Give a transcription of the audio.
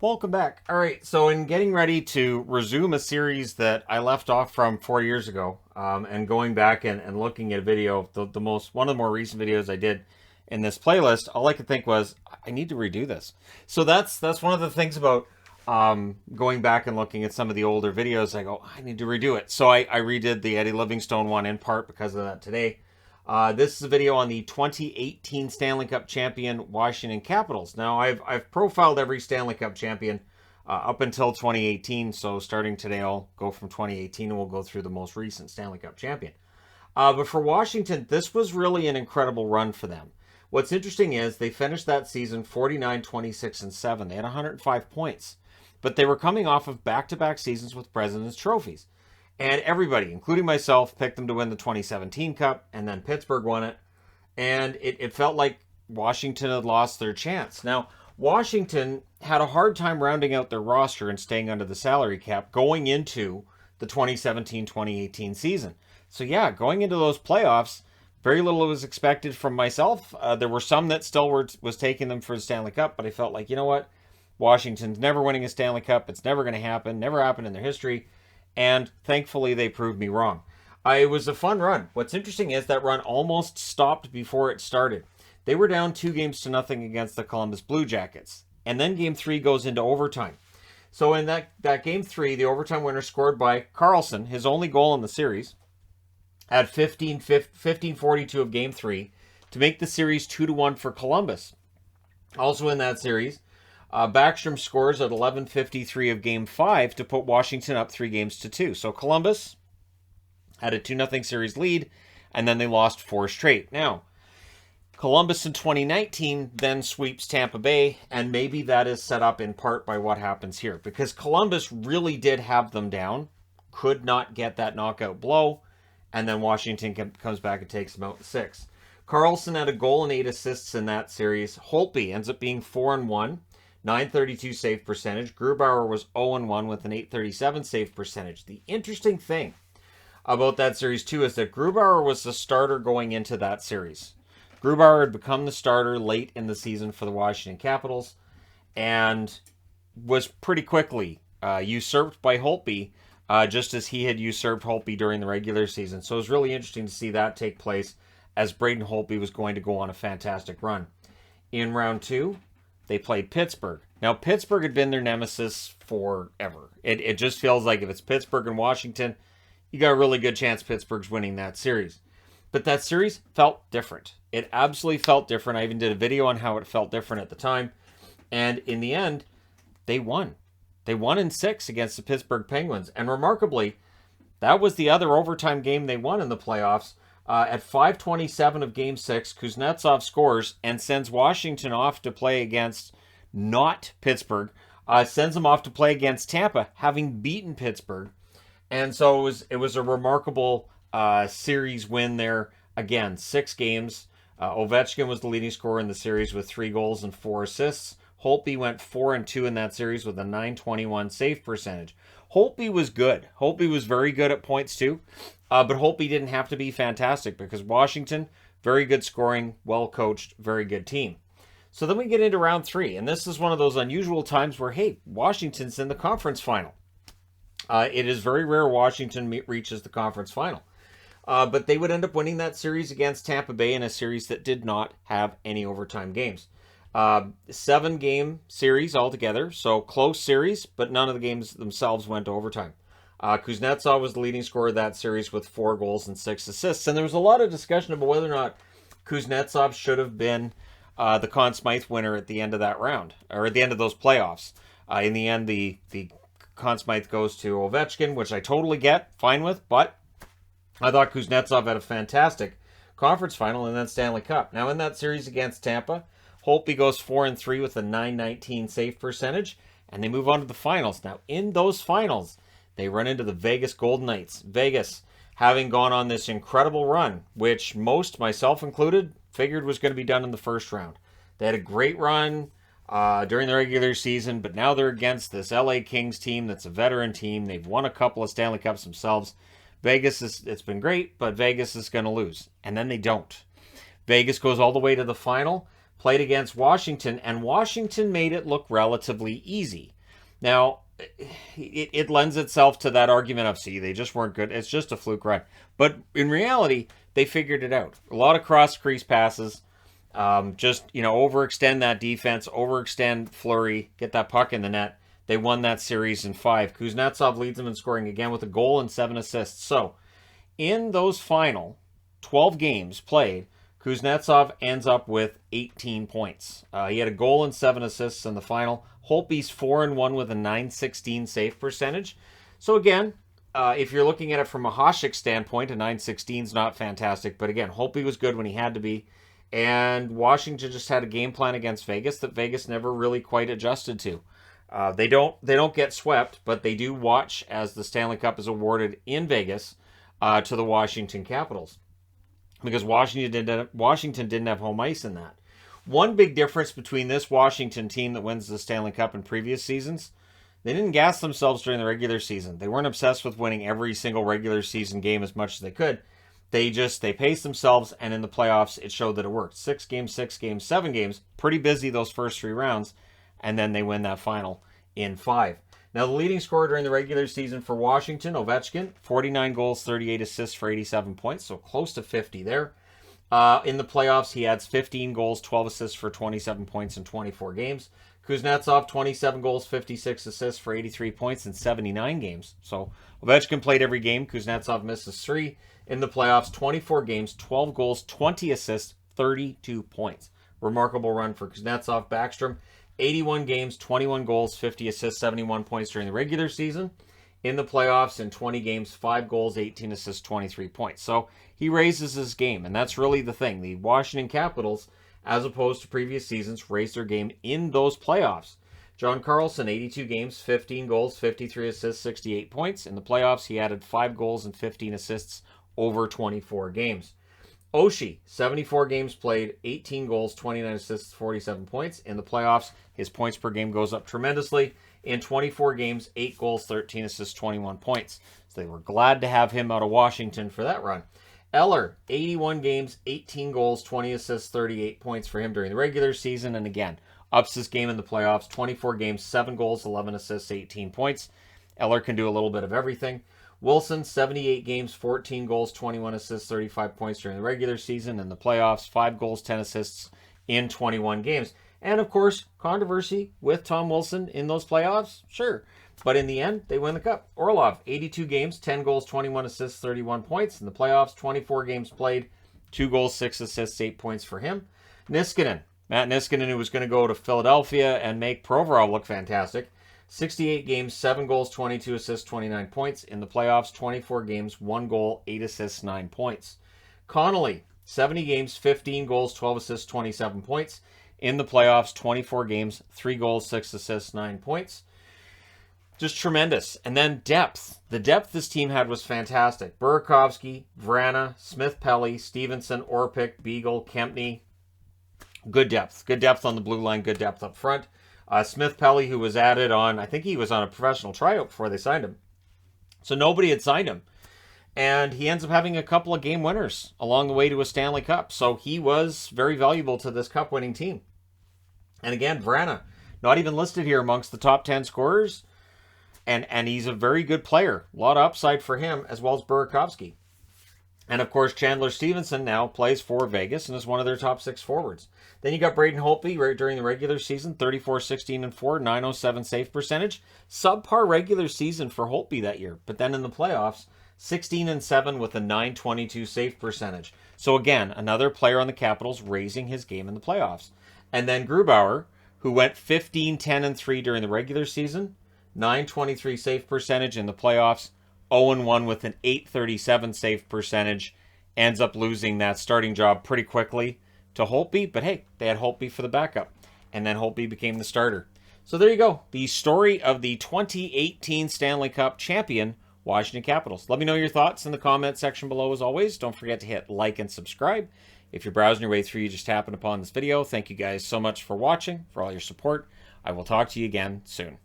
Welcome back. All right, so in getting ready to resume a series that I left off from 4 years ago, and going back and looking at a video, one of the more recent videos I did in this playlist, all I could think was, I need to redo this. So that's one of the things about going back and looking at some of the older videos. I go, I need to redo it. So I redid the Eddie Livingstone one in part because of that today. This is a video on the 2018 Stanley Cup champion Washington Capitals. Now, I've profiled every Stanley Cup champion up until 2018, so starting today I'll go from 2018 and we'll go through the most recent Stanley Cup champion. But for Washington, this was really an incredible run for them. What's interesting is they finished that season 49, 26, and 7. They had 105 points, but they were coming off of back-to-back seasons with President's trophies. And everybody, including myself, picked them to win the 2017 Cup, and then Pittsburgh won it. And it felt like Washington had lost their chance. Now, Washington had a hard time rounding out their roster and staying under the salary cap going into the 2017-2018 season. So yeah, going into those playoffs, very little was expected from myself. There were some that still was taking them for the Stanley Cup, but I felt like, you know what? Washington's never winning a Stanley Cup. It's never going to happen. Never happened in their history. And thankfully, they proved me wrong. It was a fun run. What's interesting is that run almost stopped before it started. They were down 2-0 against the Columbus Blue Jackets. And then Game 3 goes into overtime. So in that Game 3, the overtime winner scored by Carlson, his only goal in the series, at 15:42 of Game 3 to make the series 2-1 for Columbus. Also in that series, Backstrom scores at 11:53 of Game 5 to put Washington up 3-2. So Columbus had a 2-0 series lead, and then they lost 4 straight. Now, Columbus in 2019 then sweeps Tampa Bay, and maybe that is set up in part by what happens here, because Columbus really did have them down, could not get that knockout blow, and then Washington comes back and takes them out in 6. Carlson had a goal and 8 assists in that series. Holtby ends up being 4-1. 932 save percentage. Grubauer was 0-1 with an 837 save percentage. The interesting thing about that series, too, is that Grubauer was the starter going into that series. Grubauer had become the starter late in the season for the Washington Capitals and was pretty quickly usurped by Holtby, just as he had usurped Holtby during the regular season. So it was really interesting to see that take place as Braden Holtby was going to go on a fantastic run. In round 2, they played Pittsburgh. Now, Pittsburgh had been their nemesis forever. It just feels like if it's Pittsburgh and Washington, you got a really good chance Pittsburgh's winning that series. But that series felt different. It absolutely felt different. I even did a video on how it felt different at the time. And in the end, they won. They won in 6 against the Pittsburgh Penguins. And remarkably, that was the other overtime game they won in the playoffs. At 5:27 of Game 6, Kuznetsov scores and sends Washington off to play against not Pittsburgh. Sends them off to play against Tampa, having beaten Pittsburgh. And so it was a remarkable series win there. Again, 6 games. Ovechkin was the leading scorer in the series with 3 goals and 4 assists. Holtby went 4-2 in that series with a 921 save percentage. Holtby was good. Holtby was very good at points too. But Holtby didn't have to be fantastic because Washington, very good scoring, well-coached, very good team. So then we get into round 3, and this is one of those unusual times where, hey, Washington's in the conference final. It is very rare Washington reaches the conference final. But they would end up winning that series against Tampa Bay in a series that did not have any overtime games. 7-game series altogether, so close series, but none of the games themselves went to overtime. Kuznetsov was the leading scorer of that series with 4 goals and 6 assists. And there was a lot of discussion about whether or not Kuznetsov should have been the Conn Smythe winner at the end of that round, or at the end of those playoffs. In the end, the Conn Smythe goes to Ovechkin, which I totally get, fine with, but I thought Kuznetsov had a fantastic conference final and then Stanley Cup. Now, in that series against Tampa, Holtby goes 4-3 with a 919 save percentage, and they move on to the finals. Now, in those finals, they run into the Vegas Golden Knights. Vegas, having gone on this incredible run, which most, myself included, figured was going to be done in the first round. They had a great run during the regular season, but now they're against this LA Kings team that's a veteran team. They've won a couple of Stanley Cups themselves. It's been great, but Vegas is going to lose. And then they don't. Vegas goes all the way to the final, played against Washington, and Washington made it look relatively easy. Now, it lends itself to that argument of, see, they just weren't good. It's just a fluke run. But in reality, they figured it out. A lot of cross-crease passes. Just, overextend that defense, overextend Fleury, get that puck in the net. They won that series in 5. Kuznetsov leads them in scoring again with a goal and 7 assists. So, in those final 12 games played, Kuznetsov ends up with 18 points. He had a goal and 7 assists in the final. Holtby's 4-1 with a .916 save percentage. So again, if you're looking at it from a Hasek standpoint, a .916 is not fantastic. But again, Holtby was good when he had to be. And Washington just had a game plan against Vegas that Vegas never really quite adjusted to. They don't get swept, but they do watch as the Stanley Cup is awarded in Vegas to the Washington Capitals. Because Washington didn't have home ice in that. One big difference between this Washington team that wins the Stanley Cup in previous seasons, they didn't gas themselves during the regular season. They weren't obsessed with winning every single regular season game as much as they could. They paced themselves, and in the playoffs, it showed that it worked. 6 games, 7 games. Pretty busy those first 3 rounds, and then they win that final in 5. Now, the leading scorer during the regular season for Washington, Ovechkin, 49 goals, 38 assists for 87 points, so close to 50 there. In the playoffs, he adds 15 goals, 12 assists for 27 points in 24 games. Kuznetsov, 27 goals, 56 assists for 83 points in 79 games. So Ovechkin played every game. Kuznetsov misses 3. In the playoffs, 24 games, 12 goals, 20 assists, 32 points. Remarkable run for Kuznetsov. Backstrom, 81 games, 21 goals, 50 assists, 71 points during the regular season. In the playoffs, in 20 games, 5 goals, 18 assists, 23 points. So he raises his game, and that's really the thing. The Washington Capitals, as opposed to previous seasons, raised their game in those playoffs. John Carlson, 82 games, 15 goals, 53 assists, 68 points. In the playoffs, he added 5 goals and 15 assists over 24 games. Oshie, 74 games played, 18 goals, 29 assists, 47 points. In the playoffs, his points per game goes up tremendously. In 24 games, 8 goals, 13 assists, 21 points. So they were glad to have him out of Washington for that run. Eller, 81 games, 18 goals, 20 assists, 38 points for him during the regular season. And again, ups his game in the playoffs. 24 games, 7 goals, 11 assists, 18 points. Eller can do a little bit of everything. Wilson, 78 games, 14 goals, 21 assists, 35 points during the regular season. In the playoffs, 5 goals, 10 assists in 21 games. And, of course, controversy with Tom Wilson in those playoffs? Sure. But in the end, they win the Cup. Orlov, 82 games, 10 goals, 21 assists, 31 points. In the playoffs, 24 games played, 2 goals, 6 assists, 8 points for him. Niskanen, Matt Niskanen, who was going to go to Philadelphia and make Provorov look fantastic. 68 games, 7 goals, 22 assists, 29 points. In the playoffs, 24 games, 1 goal, 8 assists, 9 points. Connolly, 70 games, 15 goals, 12 assists, 27 points. In the playoffs, 24 games, 3 goals, 6 assists, 9 points. Just tremendous. And then depth. The depth this team had was fantastic. Burakovsky, Vrana, Smith-Pelly, Stevenson, Orpik, Beagle, Kempney. Good depth. Good depth on the blue line. Good depth up front. Smith-Pelly, who was added on, I think he was on a professional tryout before they signed him. So nobody had signed him. And he ends up having a couple of game winners along the way to a Stanley Cup. So he was very valuable to this Cup-winning team. And again, Vrana, not even listed here amongst the top 10 scorers. And he's a very good player. A lot of upside for him, as well as Burakovsky. And, of course, Chandler Stevenson now plays for Vegas and is one of their top 6 forwards. Then you got Braden Holtby right during the regular season, 34-16-4, 907 save percentage. Subpar regular season for Holtby that year. But then in the playoffs, 16-7 with a 922 save percentage. So, again, another player on the Capitals raising his game in the playoffs. And then Grubauer, who went 15-10-3 during the regular season, 923 save percentage in the playoffs, 0-1 with an 837 save percentage, ends up losing that starting job pretty quickly to Holtby. But hey, they had Holtby for the backup, and then Holtby became the starter. So there you go. The story of the 2018 Stanley Cup champion, Washington Capitals. Let me know your thoughts in the comment section below as always. Don't forget to hit like and subscribe. If you're browsing your way through, you just happened upon this video. Thank you guys so much for watching, for all your support. I will talk to you again soon.